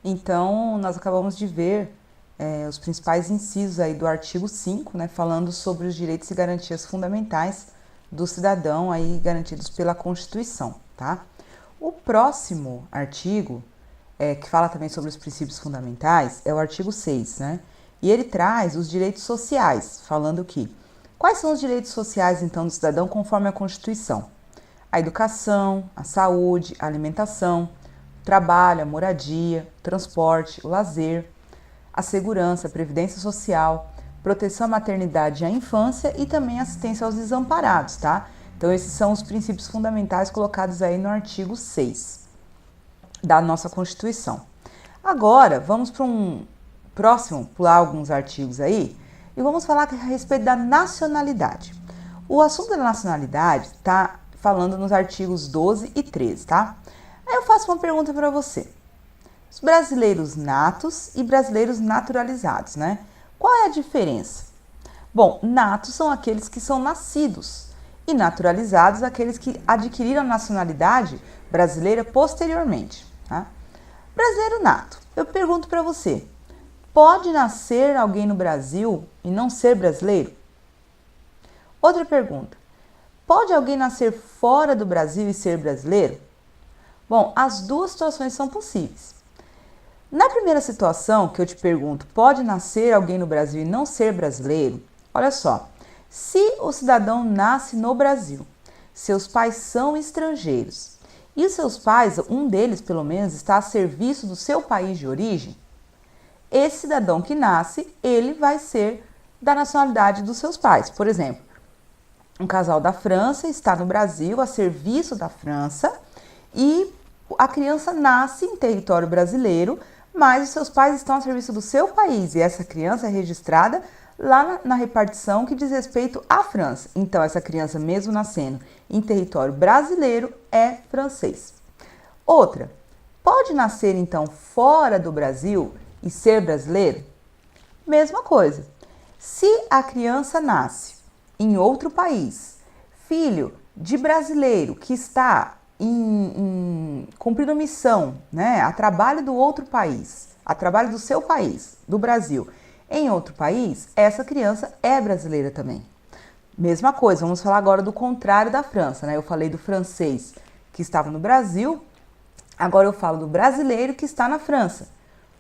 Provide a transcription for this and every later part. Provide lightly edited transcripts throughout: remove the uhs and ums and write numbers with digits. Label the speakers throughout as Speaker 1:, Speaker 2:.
Speaker 1: Então, nós acabamos de ver os principais incisos aí do artigo 5, né, falando sobre os direitos e garantias fundamentais do cidadão aí garantidos pela Constituição, tá? O próximo artigo, que fala também sobre os princípios fundamentais, é o artigo 6, né? E ele traz os direitos sociais, falando que quais são os direitos sociais, então, do cidadão conforme a Constituição? A educação, a saúde, a alimentação, o trabalho, a moradia, o transporte, o lazer, a segurança, a previdência social, proteção à maternidade e à infância e também assistência aos desamparados, tá? Então, esses são os princípios fundamentais colocados aí no artigo 6 da nossa Constituição. Agora, vamos para um próximo, pular alguns artigos aí, e vamos falar a respeito da nacionalidade. O assunto da nacionalidade está falando nos artigos 12 e 13, tá? Aí eu faço uma pergunta para você. Os brasileiros natos e brasileiros naturalizados, né? Qual é a diferença? Bom, natos são aqueles que são nascidos e naturalizados aqueles que adquiriram a nacionalidade brasileira posteriormente, tá? Brasileiro nato, eu pergunto para você, pode nascer alguém no Brasil e não ser brasileiro? Outra pergunta, pode alguém nascer fora do Brasil e ser brasileiro? Bom, as duas situações são possíveis. Na primeira situação que eu te pergunto, pode nascer alguém no Brasil e não ser brasileiro? Olha só, se o cidadão nasce no Brasil, seus pais são estrangeiros e os seus pais, um deles pelo menos, está a serviço do seu país de origem, esse cidadão que nasce, ele vai ser da nacionalidade dos seus pais. Por exemplo, um casal da França está no Brasil a serviço da França e a criança nasce em território brasileiro, mas os seus pais estão a serviço do seu país e essa criança é registrada lá na repartição que diz respeito à França. Então, essa criança, mesmo nascendo em território brasileiro, é francês. Outra, pode nascer então fora do Brasil e ser brasileiro? Mesma coisa. Se a criança nasce em outro país, filho de brasileiro que está cumprindo missão, né, a trabalho do outro país, a trabalho do seu país, do Brasil, em outro país, essa criança é brasileira também. Mesma coisa, vamos falar agora do contrário da França, né? Eu falei do francês que estava no Brasil, agora eu falo do brasileiro que está na França.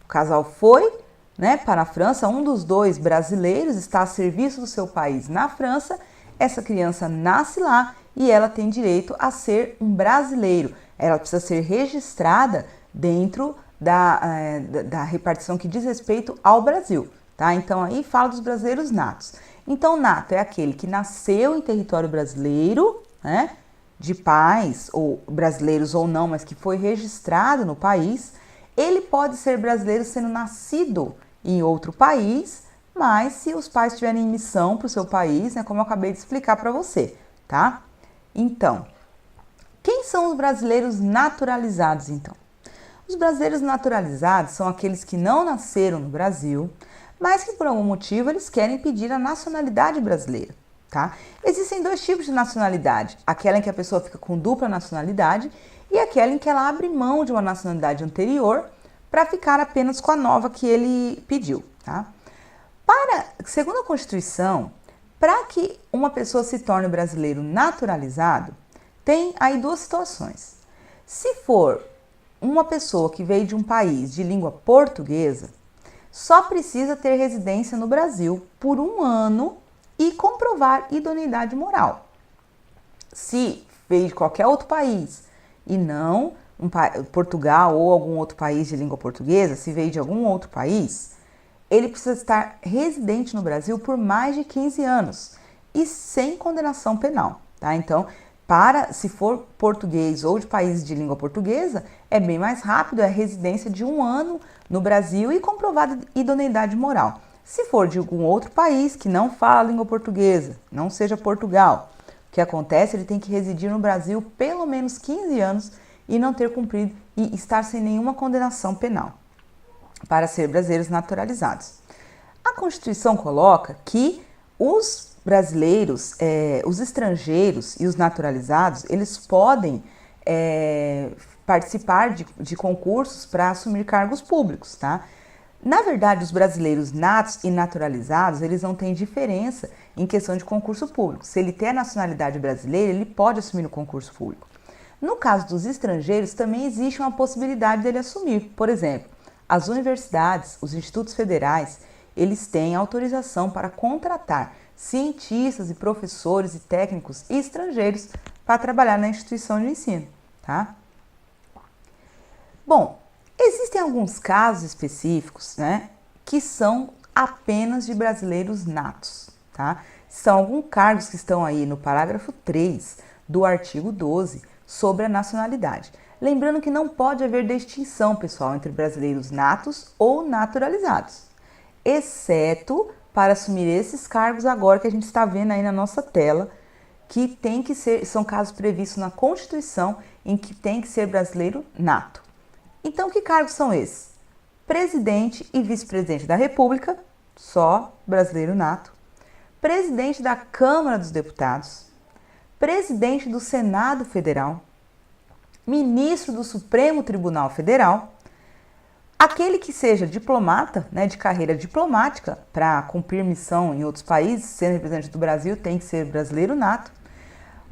Speaker 1: O casal foi, né, para a França, um dos dois brasileiros está a serviço do seu país na França, essa criança nasce lá e ela tem direito a ser um brasileiro. Ela precisa ser registrada dentro da repartição que diz respeito ao Brasil, tá? Então, aí fala dos brasileiros natos. Então, nato é aquele que nasceu em território brasileiro, né? De pais, ou brasileiros ou não, mas que foi registrado no país. Ele pode ser brasileiro sendo nascido em outro país, mas se os pais tiverem missão para o seu país, né, como eu acabei de explicar para você, tá? Então, quem são os brasileiros naturalizados, então? Os brasileiros naturalizados são aqueles que não nasceram no Brasil, mas que por algum motivo eles querem pedir a nacionalidade brasileira, tá? Existem dois tipos de nacionalidade, aquela em que a pessoa fica com dupla nacionalidade e aquela em que ela abre mão de uma nacionalidade anterior para ficar apenas com a nova que ele pediu, tá? Segundo a Constituição, para que uma pessoa se torne brasileiro naturalizado, tem aí duas situações. Se for uma pessoa que veio de um país de língua portuguesa, só precisa ter residência no Brasil por 1 ano e comprovar idoneidade moral. Se veio de qualquer outro país e não Portugal ou algum outro país de língua portuguesa, se veio de algum outro país, ele precisa estar residente no Brasil por mais de 15 anos e sem condenação penal, tá? Então, se for português ou de países de língua portuguesa, é bem mais rápido, é residência de 1 ano no Brasil e comprovada idoneidade moral. Se for de algum outro país que não fala a língua portuguesa, não seja Portugal, o que acontece? Ele tem que residir no Brasil pelo menos 15 anos e não ter cumprido e estar sem nenhuma condenação penal para ser brasileiros naturalizados. A Constituição coloca que os brasileiros, os estrangeiros e os naturalizados, eles podem participar de concursos para assumir cargos públicos, tá? Na verdade, os brasileiros natos e naturalizados, eles não têm diferença em questão de concurso público. Se ele tem a nacionalidade brasileira, ele pode assumir o concurso público. No caso dos estrangeiros, também existe uma possibilidade dele assumir. Por exemplo, as universidades, os institutos federais, eles têm autorização para contratar cientistas e professores e técnicos estrangeiros para trabalhar na instituição de ensino, tá? Bom, existem alguns casos específicos, né, que são apenas de brasileiros natos, tá? São alguns cargos que estão aí no parágrafo 3 do artigo 12 sobre a nacionalidade. Lembrando que não pode haver distinção, pessoal, entre brasileiros natos ou naturalizados, exceto para assumir esses cargos agora que a gente está vendo aí na nossa tela, que tem que ser, são casos previstos na Constituição em que tem que ser brasileiro nato. Então, que cargos são esses? Presidente e vice-presidente da República, só brasileiro nato. Presidente da Câmara dos Deputados. Presidente do Senado Federal. Ministro do Supremo Tribunal Federal. Aquele que seja diplomata, né, de carreira diplomática, para cumprir missão em outros países, sendo representante do Brasil, tem que ser brasileiro nato.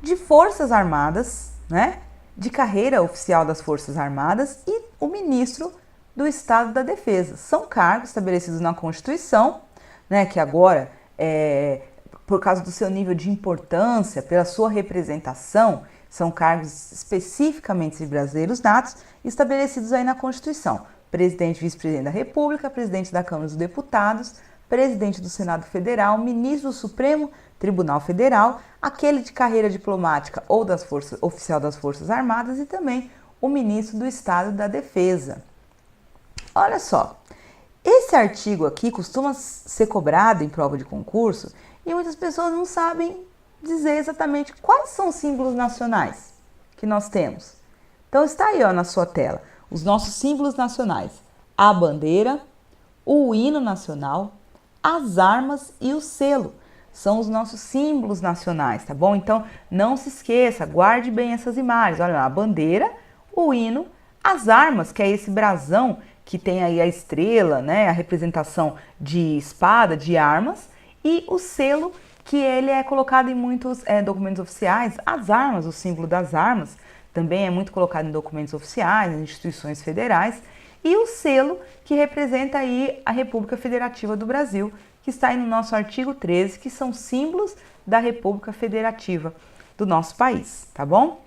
Speaker 1: De Forças Armadas, né, de carreira oficial das Forças Armadas e o ministro do Estado da Defesa. São cargos estabelecidos na Constituição, né, que agora, por causa do seu nível de importância, pela sua representação, são cargos especificamente de brasileiros natos, estabelecidos aí na Constituição. Presidente e vice-presidente da República, presidente da Câmara dos Deputados, presidente do Senado Federal, ministro do Supremo Tribunal Federal, aquele de carreira diplomática ou oficial das Forças Armadas e também o ministro do Estado da Defesa. Olha só, esse artigo aqui costuma ser cobrado em prova de concurso e muitas pessoas não sabem dizer exatamente quais são os símbolos nacionais que nós temos. Então está aí, ó, na sua tela, os nossos símbolos nacionais: a bandeira, o hino nacional, as armas e o selo. São os nossos símbolos nacionais, tá bom? Então, não se esqueça, guarde bem essas imagens. Olha lá, a bandeira, o hino, as armas, que é esse brasão que tem aí a estrela, né? A representação de espada, de armas, e o selo, que ele é colocado em muitos documentos oficiais. As armas, o símbolo das armas, também é muito colocado em documentos oficiais, em instituições federais. E o selo, que representa aí a República Federativa do Brasil, que está aí no nosso artigo 13, que são símbolos da República Federativa do nosso país, tá bom?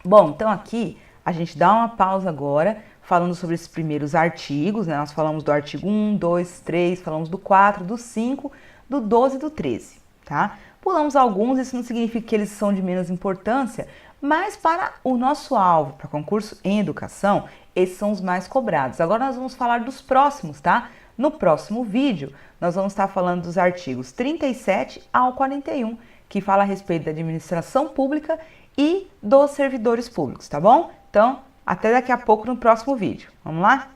Speaker 1: Bom, então aqui a gente dá uma pausa agora, falando sobre esses primeiros artigos, né? Nós falamos do artigo 1, 2, 3, falamos do 4, do 5, do 12 e do 13, tá? Pulamos alguns, isso não significa que eles são de menos importância, mas para o nosso alvo, para concurso em educação, esses são os mais cobrados. Agora nós vamos falar dos próximos, tá? No próximo vídeo, nós vamos estar falando dos artigos 37 ao 41, que fala a respeito da administração pública e dos servidores públicos, tá bom? Então, até daqui a pouco no próximo vídeo. Vamos lá?